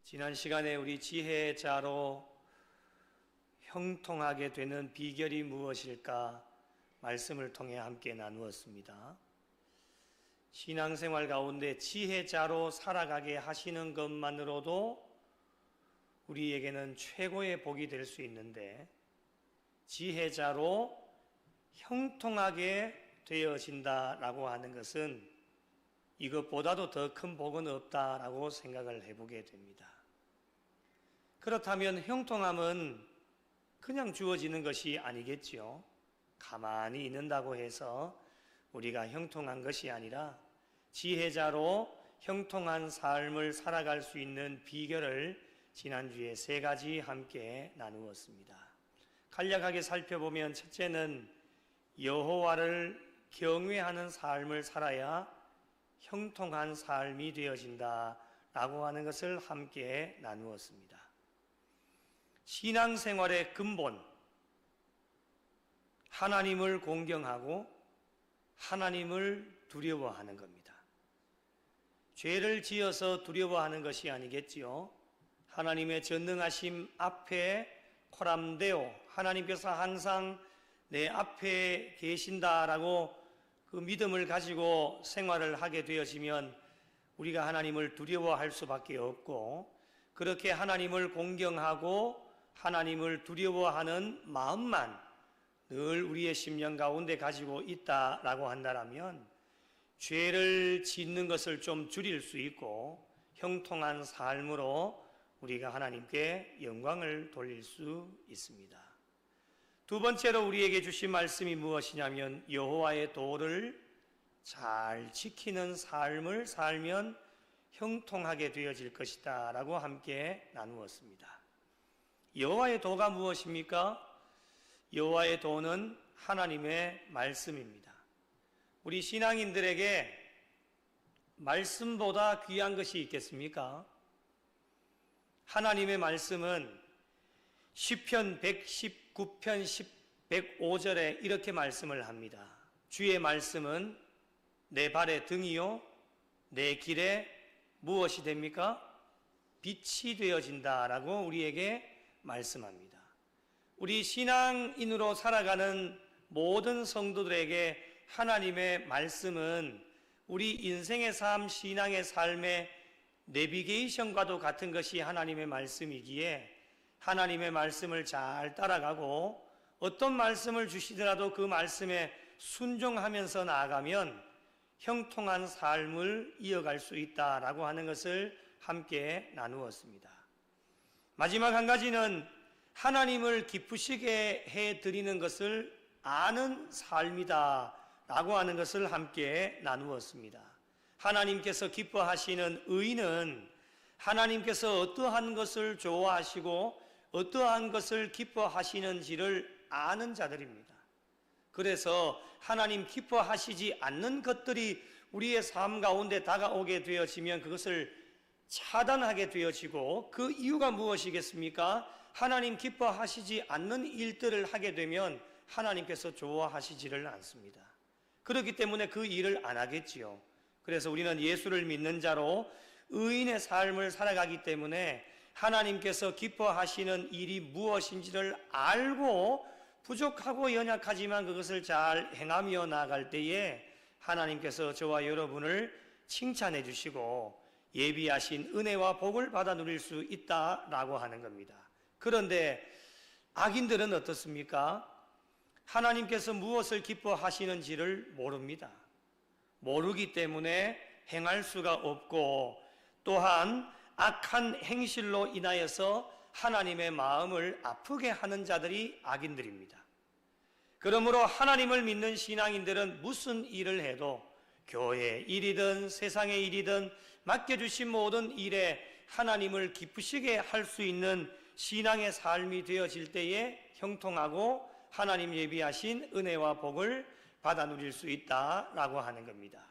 지난 시간에 우리 지혜자로 형통하게 되는 비결이 무엇일까 말씀을 통해 함께 나누었습니다. 신앙생활 가운데 지혜자로 살아가게 하시는 것만으로도 우리에게는 최고의 복이 될 수 있는데, 지혜자로 형통하게 되어진다라고 하는 것은 이것보다도 더 큰 복은 없다라고 생각을 해보게 됩니다. 그렇다면 형통함은 그냥 주어지는 것이 아니겠지요. 가만히 있는다고 해서 우리가 형통한 것이 아니라 지혜자로 형통한 삶을 살아갈 수 있는 비결을 지난주에 3가지 함께 나누었습니다. 간략하게 살펴보면, 첫째는 여호와를 경외하는 삶을 살아야 형통한 삶이 되어진다라고 하는 것을 함께 나누었습니다. 신앙생활의 근본, 하나님을 공경하고 하나님을 두려워하는 겁니다. 죄를 지어서 두려워하는 것이 아니겠지요. 하나님의 전능하심 앞에 코람데오, 하나님께서 항상 내 앞에 계신다라고 그 믿음을 가지고 생활을 하게 되어지면 우리가 하나님을 두려워할 수밖에 없고, 그렇게 하나님을 공경하고 하나님을 두려워하는 마음만 늘 우리의 심령 가운데 가지고 있다라고 한다면 죄를 짓는 것을 좀 줄일 수 있고 형통한 삶으로 우리가 하나님께 영광을 돌릴 수 있습니다. 두 번째로 우리에게 주신 말씀이 무엇이냐면, 여호와의 도를 잘 지키는 삶을 살면 형통하게 되어질 것이다 라고 함께 나누었습니다. 여호와의 도가 무엇입니까? 여호와의 도는 하나님의 말씀입니다. 우리 신앙인들에게 말씀보다 귀한 것이 있겠습니까? 하나님의 말씀은 시편 119편 105절에 이렇게 말씀을 합니다. 주의 말씀은 내 발의 등이요 내 길에 무엇이 됩니까? 빛이 되어진다라고 우리에게 말씀합니다. 우리 신앙인으로 살아가는 모든 성도들에게 하나님의 말씀은 우리 인생의 삶, 신앙의 삶의 내비게이션과도 같은 것이 하나님의 말씀이기에 하나님의 말씀을 잘 따라가고 어떤 말씀을 주시더라도 그 말씀에 순종하면서 나아가면 형통한 삶을 이어갈 수 있다라고 하는 것을 함께 나누었습니다. 마지막 한 가지는 하나님을 기쁘시게 해드리는 것을 아는 삶이다 라고 하는 것을 함께 나누었습니다. 하나님께서 기뻐하시는 의는 하나님께서 어떠한 것을 좋아하시고 어떠한 것을 기뻐하시는지를 아는 자들입니다. 그래서 하나님 기뻐하시지 않는 것들이 우리의 삶 가운데 다가오게 되어지면 그것을 차단하게 되어지고, 그 이유가 무엇이겠습니까? 하나님 기뻐하시지 않는 일들을 하게 되면 하나님께서 좋아하시지를 않습니다. 그렇기 때문에 그 일을 안 하겠지요. 그래서 우리는 예수를 믿는 자로 의인의 삶을 살아가기 때문에 하나님께서 기뻐하시는 일이 무엇인지를 알고 부족하고 연약하지만 그것을 잘 행하며 나아갈 때에 하나님께서 저와 여러분을 칭찬해 주시고 예비하신 은혜와 복을 받아 누릴 수 있다라고 하는 겁니다. 그런데 악인들은 어떻습니까? 하나님께서 무엇을 기뻐하시는지를 모릅니다. 모르기 때문에 행할 수가 없고, 또한 악한 행실로 인하여서 하나님의 마음을 아프게 하는 자들이 악인들입니다. 그러므로 하나님을 믿는 신앙인들은 무슨 일을 해도 교회 일이든 세상의 일이든 맡겨주신 모든 일에 하나님을 기쁘시게 할 수 있는 신앙의 삶이 되어질 때에 형통하고 하나님 예비하신 은혜와 복을 받아 누릴 수 있다라고 하는 겁니다.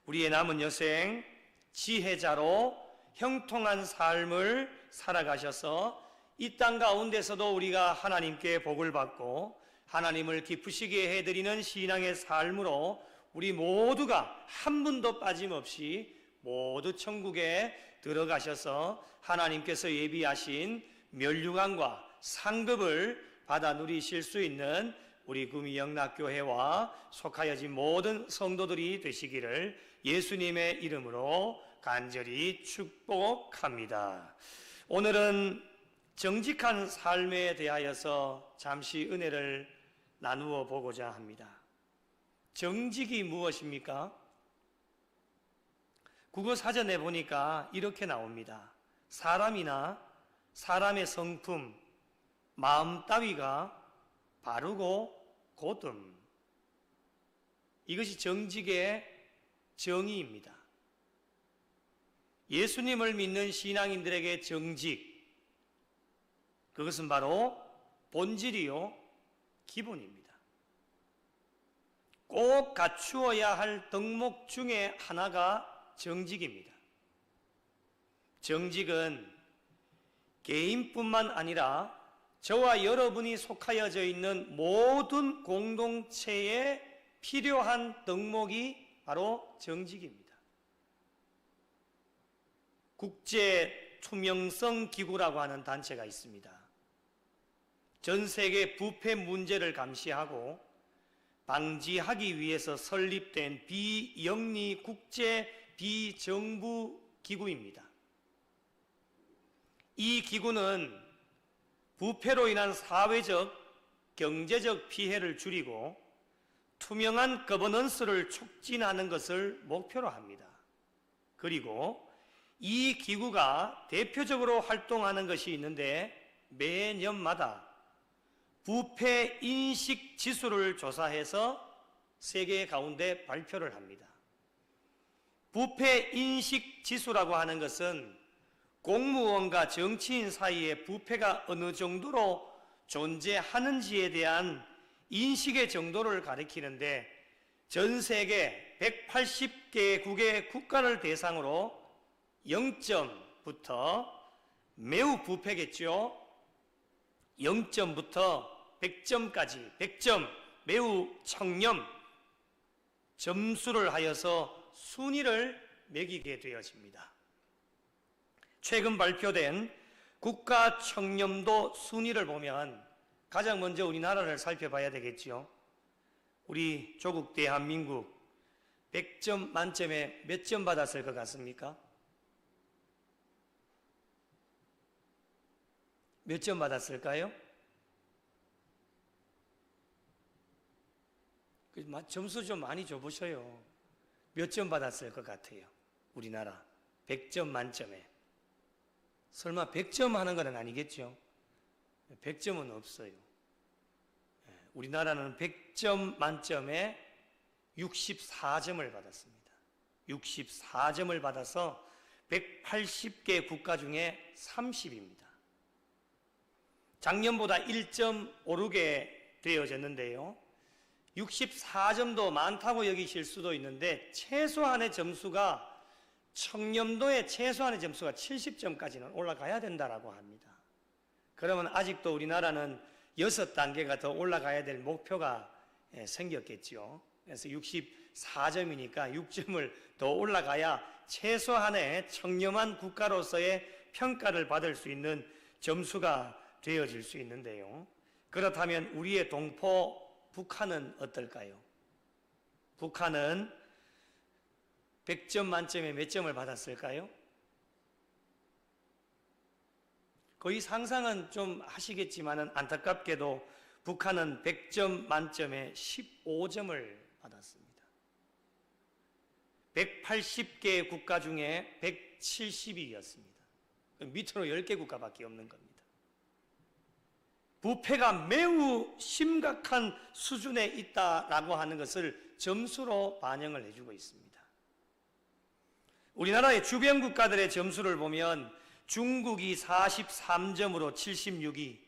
우리의 남은 여생 지혜자로 형통한 삶을 살아가셔서 이 땅 가운데서도 우리가 하나님께 복을 받고 하나님을 기쁘시게 해드리는 신앙의 삶으로 우리 모두가 한 분도 빠짐없이 모두 천국에 들어가셔서 하나님께서 예비하신 멸류관과 상급을 받아 누리실 수 있는 우리 구미 영락교회와 속하여진 모든 성도들이 되시기를 예수님의 이름으로 간절히 축복합니다. 오늘은 정직한 삶에 대하여서 잠시 은혜를 나누어 보고자 합니다. 정직이 무엇입니까? 국어사전에 보니까 이렇게 나옵니다. 사람이나 사람의 성품, 마음 따위가 바르고 고듬. 이것이 정직의 정의입니다. 예수님을 믿는 신앙인들에게 정직, 그것은 바로 본질이요 기본입니다. 꼭 갖추어야 할 덕목 중에 하나가 정직입니다. 정직은 개인뿐만 아니라 저와 여러분이 속하여져 있는 모든 공동체에 필요한 덕목이 바로 정직입니다. 국제 투명성 기구라고 하는 단체가 있습니다. 전 세계 부패 문제를 감시하고 방지하기 위해서 설립된 비영리 국제 비정부 기구입니다. 이 기구는 부패로 인한 사회적, 경제적 피해를 줄이고 투명한 거버넌스를 촉진하는 것을 목표로 합니다. 그리고 이 기구가 대표적으로 활동하는 것이 있는데 매년마다 부패 인식 지수를 조사해서 세계 가운데 발표를 합니다. 부패 인식 지수라고 하는 것은 공무원과 정치인 사이에 부패가 어느 정도로 존재하는지에 대한 인식의 정도를 가리키는데 전 세계 180개국의 국가를 대상으로 0점부터 매우 부패겠죠. 0점부터 100점까지 100점 매우 청렴 점수를 하여서 순위를 매기게 되어집니다. 최근 발표된 국가 청렴도 순위를 보면 가장 먼저 우리나라를 살펴봐야 되겠죠. 우리 조국 대한민국 100점 만점에 몇 점 받았을 것 같습니까? 몇 점 받았을까요? 점수 좀 많이 줘보셔요. 몇 점 받았을 것 같아요? 우리나라 100점 만점에. 설마 100점 하는 건 아니겠죠? 100점은 없어요. 우리나라는 100점 만점에 64점을 받았습니다. 64점을 받아서 180개 국가 중에 30입니다. 작년보다 1점 오르게 되어졌는데요. 64점도 많다고 여기실 수도 있는데 최소한의 점수가 청렴도의 최소한의 점수가 70점까지는 올라가야 된다라고 합니다. 그러면 아직도 우리나라는 6단계가 더 올라가야 될 목표가 생겼겠죠. 그래서 64점이니까 6점을 더 올라가야 최소한의 청렴한 국가로서의 평가를 받을 수 있는 점수가 되어질 수 있는데요. 그렇다면 우리의 동포 북한은 어떨까요? 북한은 100점 만점에 몇 점을 받았을까요? 거의 상상은 좀 하시겠지만 안타깝게도 북한은 100점 만점에 15점을 받았습니다. 180개 국가 중에 170위였습니다. 밑으로 10개 국가밖에 없는 겁니다. 부패가 매우 심각한 수준에 있다라고 하는 것을 점수로 반영을 해주고 있습니다. 우리나라의 주변 국가들의 점수를 보면 중국이 43점으로 76위,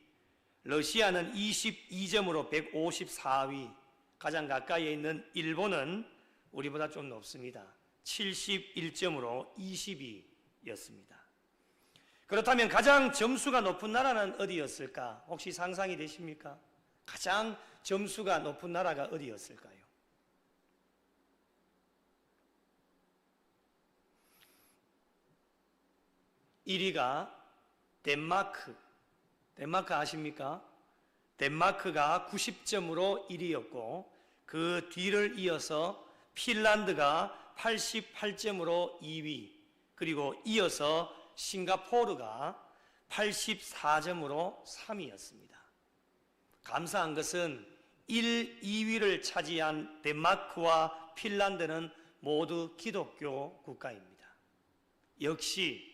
러시아는 22점으로 154위, 가장 가까이에 있는 일본은 우리보다 좀 높습니다. 71점으로 20위였습니다. 그렇다면 가장 점수가 높은 나라는 어디였을까? 혹시 상상이 되십니까? 가장 점수가 높은 나라가 어디였을까요? 1위가 덴마크. 덴마크 아십니까? 덴마크가 90점으로 1위였고 그 뒤를 이어서 핀란드가 88점으로 2위, 그리고 이어서 싱가포르가 84점으로 3위였습니다. 감사한 것은 1, 2위를 차지한 덴마크와 핀란드는 모두 기독교 국가입니다. 역시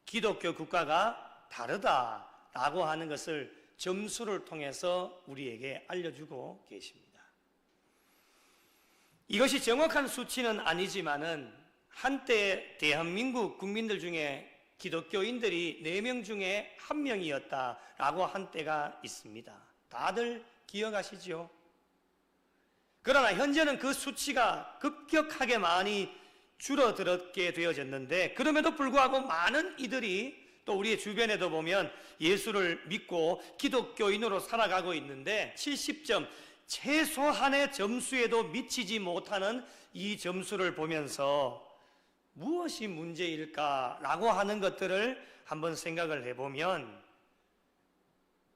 기독교 국가가 다르다라고 하는 것을 점수를 통해서 우리에게 알려주고 계십니다. 이것이 정확한 수치는 아니지만은 한때 대한민국 국민들 중에 기독교인들이 4명 중에 1명이었다라고 한 때가 있습니다. 다들 기억하시죠? 그러나 현재는 그 수치가 급격하게 많이 줄어들게 되어졌는데, 그럼에도 불구하고 많은 이들이 또 우리의 주변에도 보면 예수를 믿고 기독교인으로 살아가고 있는데 70점, 최소한의 점수에도 미치지 못하는 이 점수를 보면서 무엇이 문제일까라고 하는 것들을 한번 생각을 해보면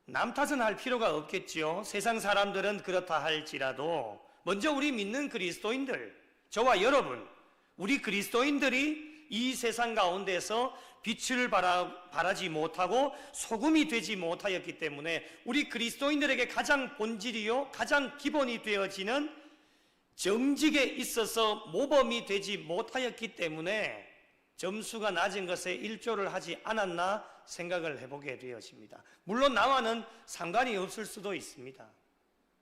남 탓은 할 필요가 없겠지요. 세상 사람들은 그렇다 할지라도 먼저 우리 믿는 그리스도인들, 저와 여러분, 우리 그리스도인들이 이 세상 가운데서 빛을 발하지 못하고 소금이 되지 못하였기 때문에 우리 그리스도인들에게 가장 본질이요 가장 기본이 되어지는 정직에 있어서 모범이 되지 못하였기 때문에 점수가 낮은 것에 일조를 하지 않았나 생각을 해보게 되어집니다. 물론 나와는 상관이 없을 수도 있습니다.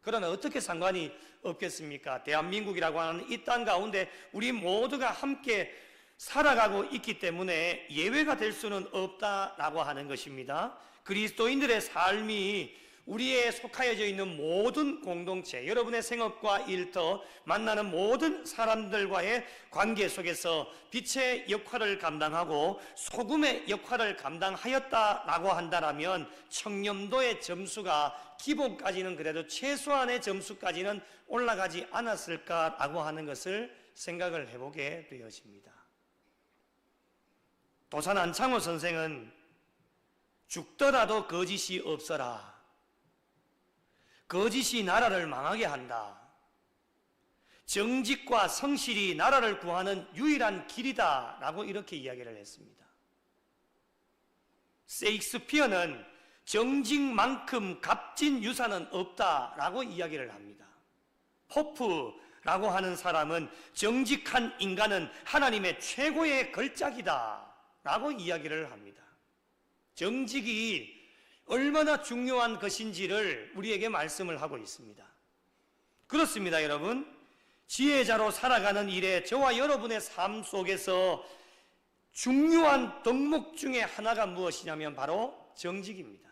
그러나 어떻게 상관이 없겠습니까? 대한민국이라고 하는 이 땅 가운데 우리 모두가 함께 살아가고 있기 때문에 예외가 될 수는 없다라고 하는 것입니다. 그리스도인들의 삶이 우리의 속하여져 있는 모든 공동체, 여러분의 생업과 일터, 만나는 모든 사람들과의 관계 속에서 빛의 역할을 감당하고 소금의 역할을 감당하였다라고 한다면 청렴도의 점수가 기본까지는 그래도 최소한의 점수까지는 올라가지 않았을까라고 하는 것을 생각을 해보게 되어집니다. 도산 안창호 선생은 죽더라도 거짓이 없어라. 거짓이 나라를 망하게 한다. 정직과 성실이 나라를 구하는 유일한 길이다 라고 이렇게 이야기를 했습니다. 셰익스피어는 정직만큼 값진 유산은 없다라고 이야기를 합니다. 포프라고 하는 사람은 정직한 인간은 하나님의 최고의 걸작이다 라고 이야기를 합니다. 정직이 얼마나 중요한 것인지를 우리에게 말씀을 하고 있습니다. 그렇습니다, 여러분. 지혜자로 살아가는 일에 저와 여러분의 삶 속에서 중요한 덕목 중에 하나가 무엇이냐면 바로 정직입니다.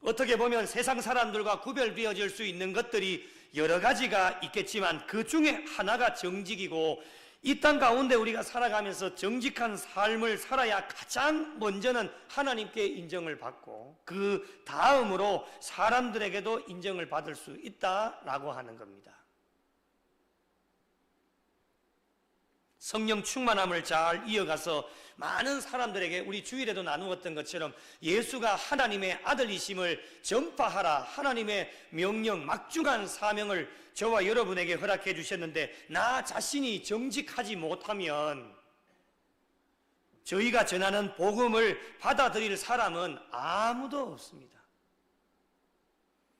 어떻게 보면 세상 사람들과 구별되어질 수 있는 것들이 여러 가지가 있겠지만 그 중에 하나가 정직이고, 이 땅 가운데 우리가 살아가면서 정직한 삶을 살아야 가장 먼저는 하나님께 인정을 받고 그 다음으로 사람들에게도 인정을 받을 수 있다라고 하는 겁니다. 성령 충만함을 잘 이어가서 많은 사람들에게 우리 주일에도 나누었던 것처럼 예수가 하나님의 아들이심을 전파하라, 하나님의 명령, 막중한 사명을 저와 여러분에게 허락해 주셨는데 나 자신이 정직하지 못하면 저희가 전하는 복음을 받아들일 사람은 아무도 없습니다.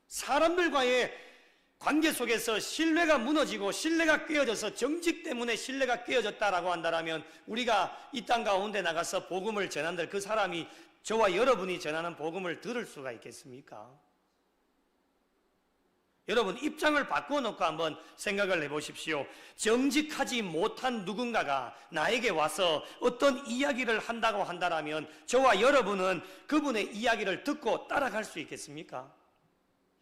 사람들과의 관계 속에서 신뢰가 무너지고 신뢰가 깨어져서 정직 때문에 신뢰가 깨어졌다라고 한다면 우리가 이 땅 가운데 나가서 복음을 전한들 그 사람이 저와 여러분이 전하는 복음을 들을 수가 있겠습니까? 여러분 입장을 바꿔놓고 한번 생각을 해보십시오. 정직하지 못한 누군가가 나에게 와서 어떤 이야기를 한다고 한다면 저와 여러분은 그분의 이야기를 듣고 따라갈 수 있겠습니까?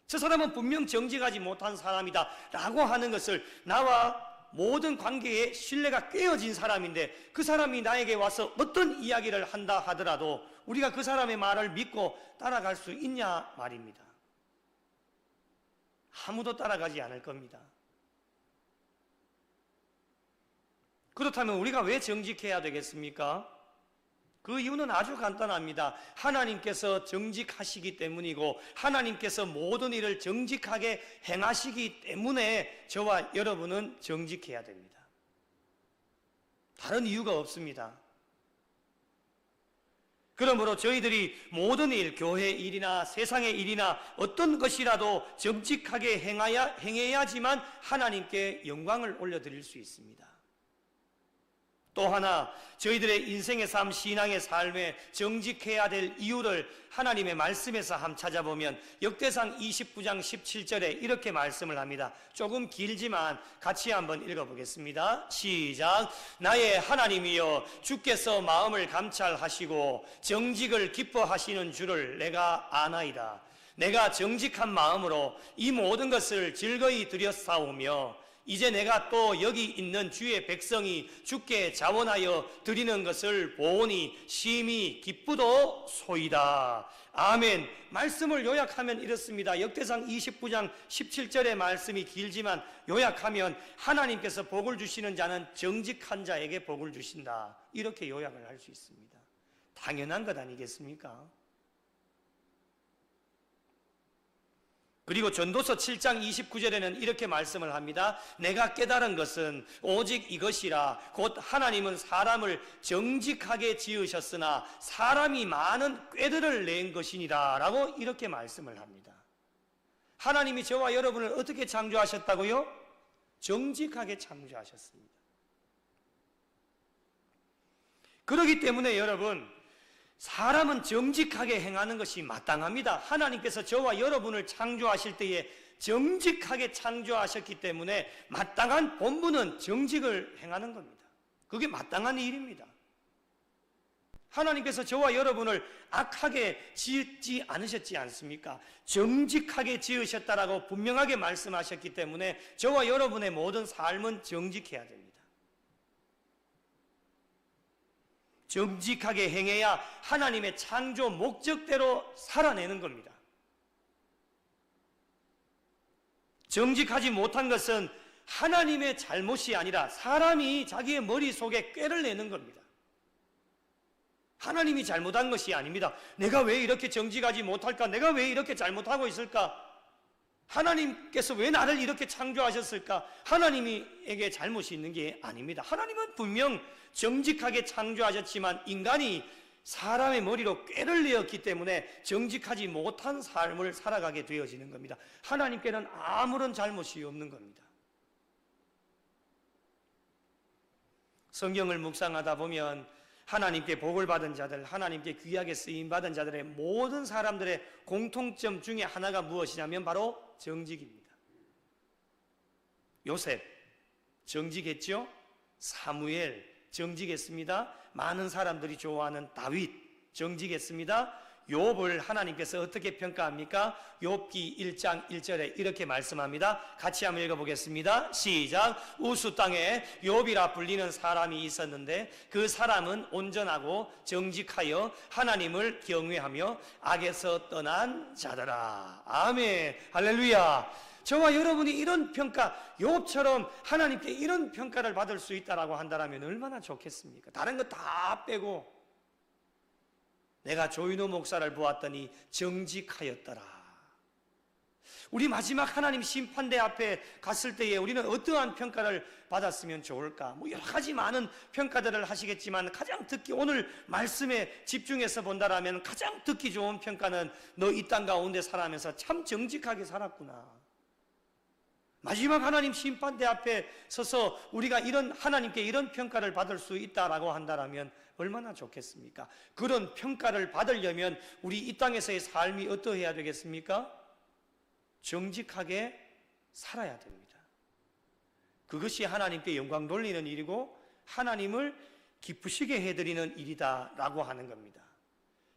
저 사람은 분명 정직하지 못한 사람이다 라고 하는 것을 나와 모든 관계에 신뢰가 깨어진 사람인데 그 사람이 나에게 와서 어떤 이야기를 한다 하더라도 우리가 그 사람의 말을 믿고 따라갈 수 있냐 말입니다. 아무도 따라가지 않을 겁니다. 그렇다면 우리가 왜 정직해야 되겠습니까? 그 이유는 아주 간단합니다. 하나님께서 정직하시기 때문이고 하나님께서 모든 일을 정직하게 행하시기 때문에 저와 여러분은 정직해야 됩니다. 다른 이유가 없습니다. 그러므로 저희들이 모든 일, 교회 일이나 세상의 일이나 어떤 것이라도 정직하게 행해야지만 하나님께 영광을 올려드릴 수 있습니다. 또 하나, 저희들의 인생의 삶, 신앙의 삶에 정직해야 될 이유를 하나님의 말씀에서 한번 찾아보면 역대상 29장 17절에 이렇게 말씀을 합니다. 조금 길지만 같이 한번 읽어보겠습니다. 시작. 나의 하나님이여, 주께서 마음을 감찰하시고 정직을 기뻐하시는 줄을 내가 아나이다. 내가 정직한 마음으로 이 모든 것을 즐거이 드렸사오며 이제 내가 또 여기 있는 주의 백성이 주께 자원하여 드리는 것을 보니 심히 기쁘도소이다. 아멘. 말씀을 요약하면 이렇습니다. 역대상 29장 17절의 말씀이 길지만 요약하면 하나님께서 복을 주시는 자는 정직한 자에게 복을 주신다. 이렇게 요약을 할 수 있습니다. 당연한 것 아니겠습니까? 그리고 전도서 7장 29절에는 이렇게 말씀을 합니다. 내가 깨달은 것은 오직 이것이라. 곧 하나님은 사람을 정직하게 지으셨으나 사람이 많은 꾀들을 낸 것이니라 라고 이렇게 말씀을 합니다. 하나님이 저와 여러분을 어떻게 창조하셨다고요? 정직하게 창조하셨습니다. 그렇기 때문에 여러분, 사람은 정직하게 행하는 것이 마땅합니다. 하나님께서 저와 여러분을 창조하실 때에 정직하게 창조하셨기 때문에 마땅한 본분은 정직을 행하는 겁니다. 그게 마땅한 일입니다. 하나님께서 저와 여러분을 악하게 지었지 않으셨지 않습니까? 정직하게 지으셨다라고 분명하게 말씀하셨기 때문에 저와 여러분의 모든 삶은 정직해야 됩니다. 정직하게 행해야 하나님의 창조 목적대로 살아내는 겁니다. 정직하지 못한 것은 하나님의 잘못이 아니라 사람이 자기의 머릿속에 꾀를 내는 겁니다. 하나님이 잘못한 것이 아닙니다. 내가 왜 이렇게 정직하지 못할까? 내가 왜 이렇게 잘못하고 있을까? 하나님께서 왜 나를 이렇게 창조하셨을까? 하나님에게 잘못이 있는 게 아닙니다. 하나님은 분명 정직하게 창조하셨지만 인간이 사람의 머리로 꾀를 내었기 때문에 정직하지 못한 삶을 살아가게 되어지는 겁니다. 하나님께는 아무런 잘못이 없는 겁니다. 성경을 묵상하다 보면 하나님께 복을 받은 자들, 하나님께 귀하게 쓰임받은 자들의 모든 사람들의 공통점 중에 하나가 무엇이냐면 바로 정직입니다. 요셉 정직했죠? 사무엘 정직했습니다. 많은 사람들이 좋아하는 다윗 정직했습니다. 욥을 하나님께서 어떻게 평가합니까? 욥기 1장 1절에 이렇게 말씀합니다. 같이 한번 읽어보겠습니다. 시작. 우수 땅에 욥이라 불리는 사람이 있었는데 그 사람은 온전하고 정직하여 하나님을 경외하며 악에서 떠난 자더라. 아멘. 할렐루야. 저와 여러분이 이런 평가, 욥처럼 하나님께 이런 평가를 받을 수 있다라고 한다면 얼마나 좋겠습니까? 다른 거 다 빼고 내가 조인호 목사를 보았더니 정직하였더라. 우리 마지막 하나님 심판대 앞에 갔을 때에 우리는 어떠한 평가를 받았으면 좋을까? 여러 가지 많은 평가들을 하시겠지만 가장 듣기, 오늘 말씀에 집중해서 본다라면 가장 듣기 좋은 평가는 너 이 땅 가운데 살아가면서 참 정직하게 살았구나. 마지막 하나님 심판대 앞에 서서 우리가 하나님께 이런 평가를 받을 수 있다라고 한다면 얼마나 좋겠습니까? 그런 평가를 받으려면 우리 이 땅에서의 삶이 어떠해야 되겠습니까? 정직하게 살아야 됩니다. 그것이 하나님께 영광 돌리는 일이고 하나님을 기쁘시게 해드리는 일이다라고 하는 겁니다.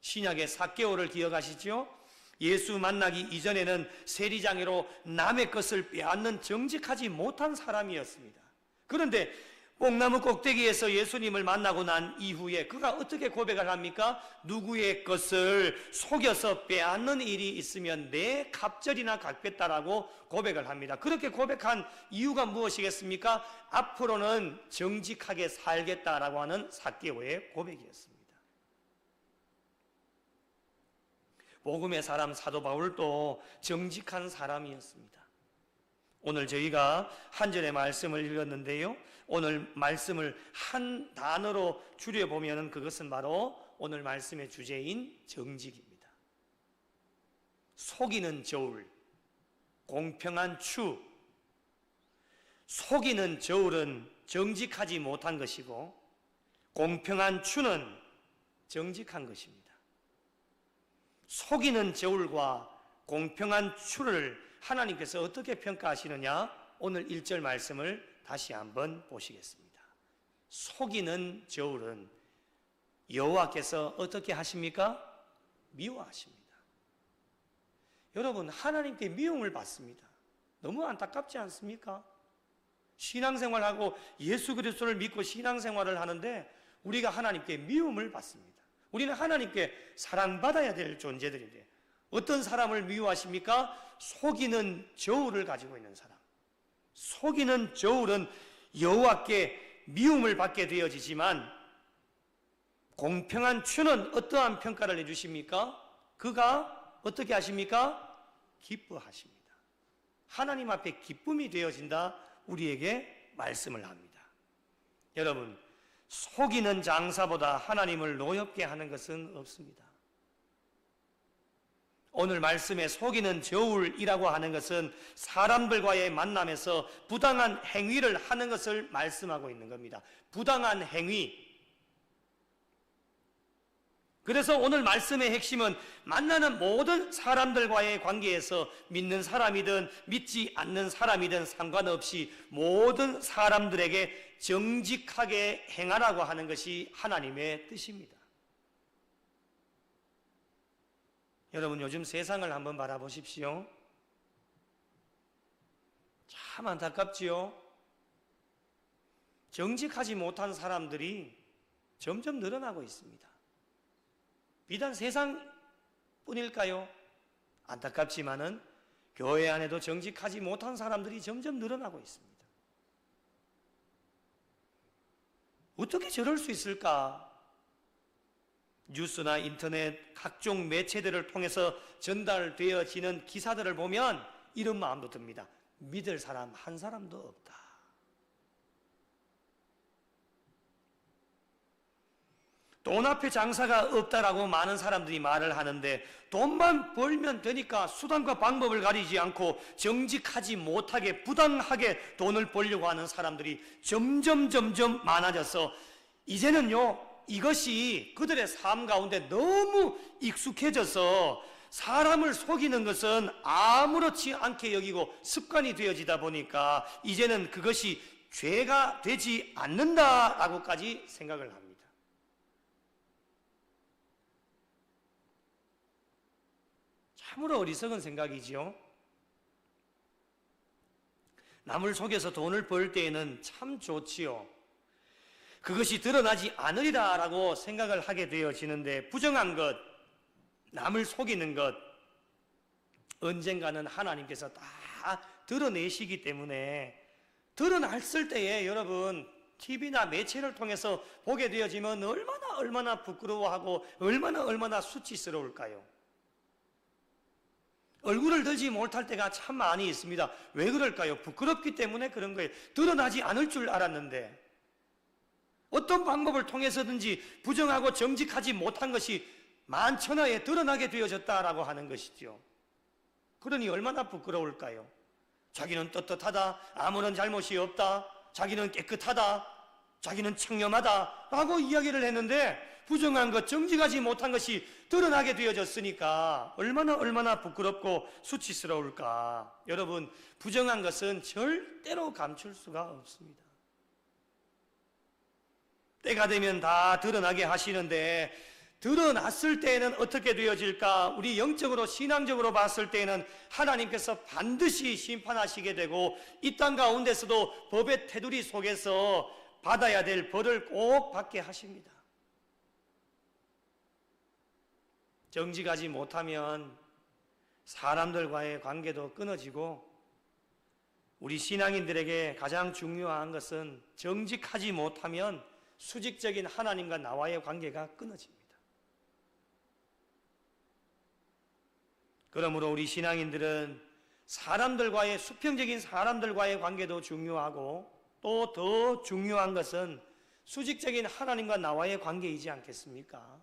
신약의 삭개오를 기억하시죠? 예수 만나기 이전에는 세리장애로 남의 것을 빼앗는 정직하지 못한 사람이었습니다. 그런데 뽕나무 꼭대기에서 예수님을 만나고 난 이후에 그가 어떻게 고백을 합니까? 누구의 것을 속여서 빼앗는 일이 있으면 내 갑절이나 갚겠다라고 고백을 합니다. 그렇게 고백한 이유가 무엇이겠습니까? 앞으로는 정직하게 살겠다라고 하는 삭개오의 고백이었습니다. 복음의 사람 사도 바울도 정직한 사람이었습니다. 오늘 저희가 한 절의 말씀을 읽었는데요, 오늘 말씀을 한 단어로 줄여보면 그것은 바로 오늘 말씀의 주제인 정직입니다. 속이는 저울, 공평한 추. 속이는 저울은 정직하지 못한 것이고, 공평한 추는 정직한 것입니다. 속이는 저울과 공평한 추를 하나님께서 어떻게 평가하시느냐? 오늘 1절 말씀을 다시 한번 보시겠습니다. 속이는 저울은 여호와께서 어떻게 하십니까? 미워하십니다. 여러분, 하나님께 미움을 받습니다. 너무 안타깝지 않습니까? 신앙생활하고 예수 그리스도를 믿고 신앙생활을 하는데 우리가 하나님께 미움을 받습니다. 우리는 하나님께 사랑받아야 될 존재들인데 어떤 사람을 미워하십니까? 속이는 저울을 가지고 있는 사람. 속이는 저울은 여호와께 미움을 받게 되어지지만, 공평한 추는 어떠한 평가를 해주십니까? 그가 어떻게 하십니까? 기뻐하십니다. 하나님 앞에 기쁨이 되어진다, 우리에게 말씀을 합니다. 여러분, 속이는 장사보다 하나님을 노엽게 하는 것은 없습니다. 오늘 말씀에 속이는 저울이라고 하는 것은 사람들과의 만남에서 부당한 행위를 하는 것을 말씀하고 있는 겁니다. 부당한 행위. 그래서 오늘 말씀의 핵심은 만나는 모든 사람들과의 관계에서 믿는 사람이든 믿지 않는 사람이든 상관없이 모든 사람들에게 정직하게 행하라고 하는 것이 하나님의 뜻입니다. 여러분, 요즘 세상을 한번 바라보십시오. 참 안타깝지요. 정직하지 못한 사람들이 점점 늘어나고 있습니다. 비단 세상뿐일까요? 안타깝지만은 교회 안에도 정직하지 못한 사람들이 점점 늘어나고 있습니다. 어떻게 저럴 수 있을까? 뉴스나 인터넷 각종 매체들을 통해서 전달되어지는 기사들을 보면 이런 마음도 듭니다. 믿을 사람 한 사람도 없다. 돈 앞에 장사가 없다라고 많은 사람들이 말을 하는데, 돈만 벌면 되니까 수단과 방법을 가리지 않고 정직하지 못하게 부당하게 돈을 벌려고 하는 사람들이 점점 많아져서 이제는요, 이것이 그들의 삶 가운데 너무 익숙해져서 사람을 속이는 것은 아무렇지 않게 여기고 습관이 되어지다 보니까 이제는 그것이 죄가 되지 않는다라고까지 생각을 합니다. 참으로 어리석은 생각이지요. 남을 속여서 돈을 벌 때에는 참 좋지요. 그것이 드러나지 않으리라라고 생각을 하게 되어지는데, 부정한 것, 남을 속이는 것, 언젠가는 하나님께서 다 드러내시기 때문에, 드러났을 때에 여러분 TV나 매체를 통해서 보게 되어지면 얼마나 부끄러워하고 얼마나 수치스러울까요? 얼굴을 들지 못할 때가 참 많이 있습니다. 왜 그럴까요? 부끄럽기 때문에 그런 거예요. 드러나지 않을 줄 알았는데 어떤 방법을 통해서든지 부정하고 정직하지 못한 것이 만천하에 드러나게 되어졌다라고 하는 것이죠. 그러니 얼마나 부끄러울까요? 자기는 떳떳하다, 아무런 잘못이 없다, 자기는 깨끗하다, 자기는 청렴하다 라고 이야기를 했는데 부정한 것, 정직하지 못한 것이 드러나게 되어졌으니까 얼마나 부끄럽고 수치스러울까. 여러분, 부정한 것은 절대로 감출 수가 없습니다. 때가 되면 다 드러나게 하시는데, 드러났을 때에는 어떻게 되어질까? 우리 영적으로 신앙적으로 봤을 때에는 하나님께서 반드시 심판하시게 되고 이 땅 가운데서도 법의 테두리 속에서 받아야 될 벌을 꼭 받게 하십니다. 정직하지 못하면 사람들과의 관계도 끊어지고, 우리 신앙인들에게 가장 중요한 것은 정직하지 못하면 수직적인 하나님과 나와의 관계가 끊어집니다. 그러므로 우리 신앙인들은 사람들과의 수평적인 사람들과의 관계도 중요하고 또 더 중요한 것은 수직적인 하나님과 나와의 관계이지 않겠습니까?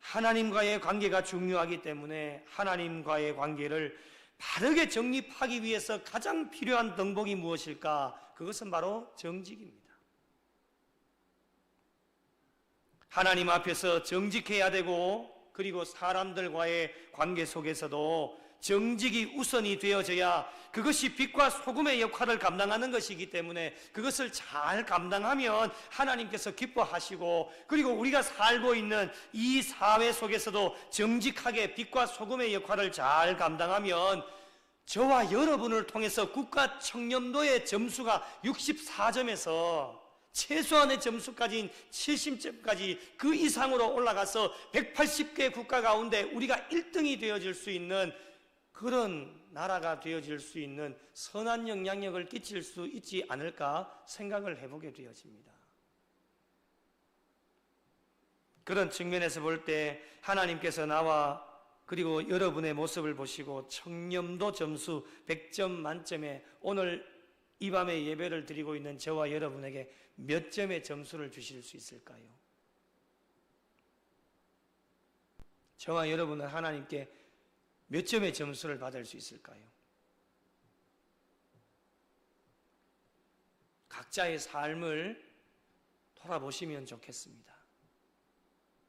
하나님과의 관계가 중요하기 때문에 하나님과의 관계를 바르게 정립하기 위해서 가장 필요한 덕목이 무엇일까? 그것은 바로 정직입니다. 하나님 앞에서 정직해야 되고, 그리고 사람들과의 관계 속에서도 정직이 우선이 되어져야 그것이 빛과 소금의 역할을 감당하는 것이기 때문에 그것을 잘 감당하면 하나님께서 기뻐하시고, 그리고 우리가 살고 있는 이 사회 속에서도 정직하게 빛과 소금의 역할을 잘 감당하면 저와 여러분을 통해서 국가 청렴도의 점수가 64점에서 최소한의 점수까지인 70점까지 그 이상으로 올라가서 180개 국가 가운데 우리가 1등이 되어질 수 있는 그런 나라가 되어질 수 있는 선한 영향력을 끼칠 수 있지 않을까 생각을 해보게 되어집니다. 그런 측면에서 볼 때 하나님께서 나와 그리고 여러분의 모습을 보시고 청렴도 점수 100점 만점에 오늘 이 밤에 예배를 드리고 있는 저와 여러분에게 몇 점의 점수를 주실 수 있을까요? 저와 여러분은 하나님께 몇 점의 점수를 받을 수 있을까요? 각자의 삶을 돌아보시면 좋겠습니다.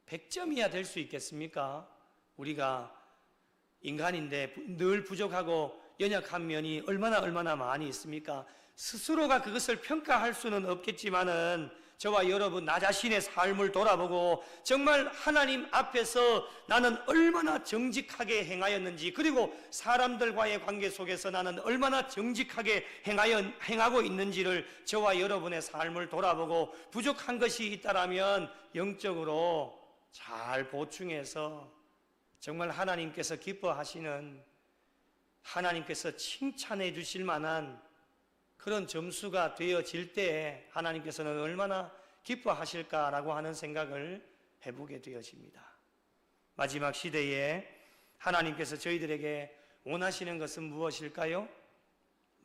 100점이야 될 수 있겠습니까? 우리가 인간인데 늘 부족하고 연약한 면이 얼마나 많이 있습니까? 스스로가 그것을 평가할 수는 없겠지만은 저와 여러분 나 자신의 삶을 돌아보고 정말 하나님 앞에서 나는 얼마나 정직하게 행하였는지, 그리고 사람들과의 관계 속에서 나는 얼마나 정직하게 행하고 있는지를 저와 여러분의 삶을 돌아보고 부족한 것이 있다라면 영적으로 잘 보충해서 정말 하나님께서 기뻐하시는, 하나님께서 칭찬해 주실 만한 그런 점수가 되어질 때 하나님께서는 얼마나 기뻐하실까라고 하는 생각을 해보게 되어집니다. 마지막 시대에 하나님께서 저희들에게 원하시는 것은 무엇일까요?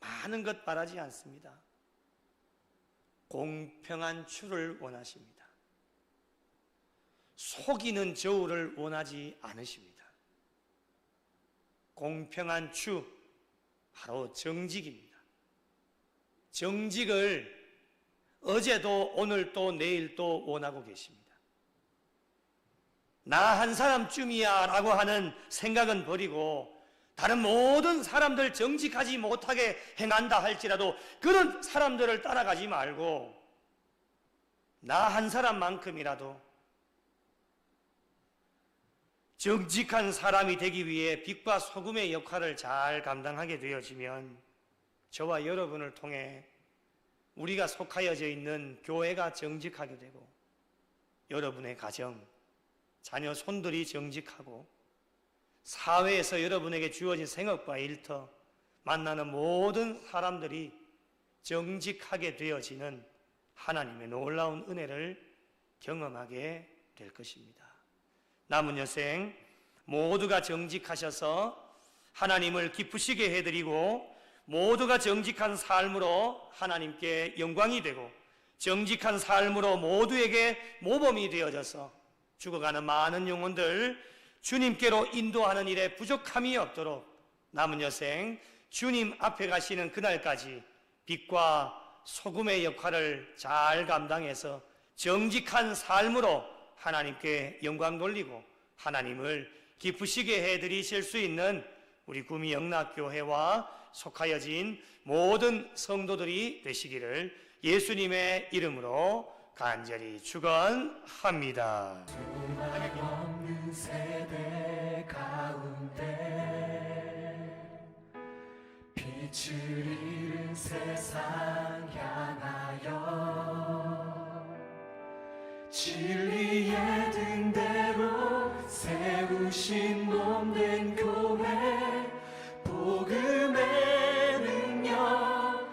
많은 것 바라지 않습니다. 공평한 추를 원하십니다. 속이는 저울을 원하지 않으십니다. 공평한 추, 바로 정직입니다. 정직을 어제도 오늘도 내일도 원하고 계십니다. 나 한 사람쯤이야 라고 하는 생각은 버리고 다른 모든 사람들 정직하지 못하게 행한다 할지라도 그런 사람들을 따라가지 말고 나 한 사람만큼이라도 정직한 사람이 되기 위해 빛과 소금의 역할을 잘 감당하게 되어지면 저와 여러분을 통해 우리가 속하여져 있는 교회가 정직하게 되고 여러분의 가정, 자녀 손들이 정직하고 사회에서 여러분에게 주어진 생업과 일터, 만나는 모든 사람들이 정직하게 되어지는 하나님의 놀라운 은혜를 경험하게 될 것입니다. 남은 여생 모두가 정직하셔서 하나님을 기쁘시게 해드리고 모두가 정직한 삶으로 하나님께 영광이 되고 정직한 삶으로 모두에게 모범이 되어져서 죽어가는 많은 영혼들 주님께로 인도하는 일에 부족함이 없도록 남은 여생 주님 앞에 가시는 그날까지 빛과 소금의 역할을 잘 감당해서 정직한 삶으로 하나님께 영광 돌리고 하나님을 기쁘시게 해드리실 수 있는 우리 구미 영락교회와 속하여진 모든 성도들이 되시기를 예수님의 이름으로 간절히 축원합니다. 두말 없는 세대 가운데 빛을 잃은 세상 향하여 진리의 등대로 세우신 몸된 교회 복음의 능력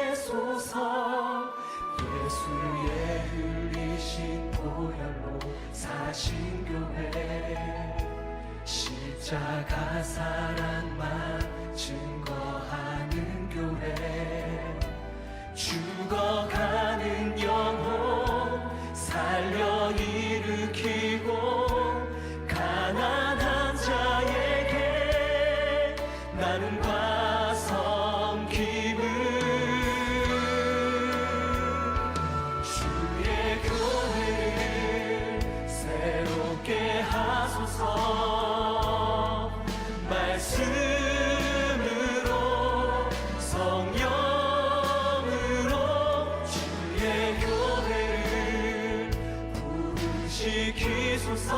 나타내소서 예수의 흘리신 보혈로 사신 교회 십자가 사랑만 증거하는 교회 죽어가는 영혼 살려 일으키고 가난한 자에게 나눔과 섬김을 주의 교회를 새롭게 하소서 말씀으로 성령으로 주의 교회를 부르시키소서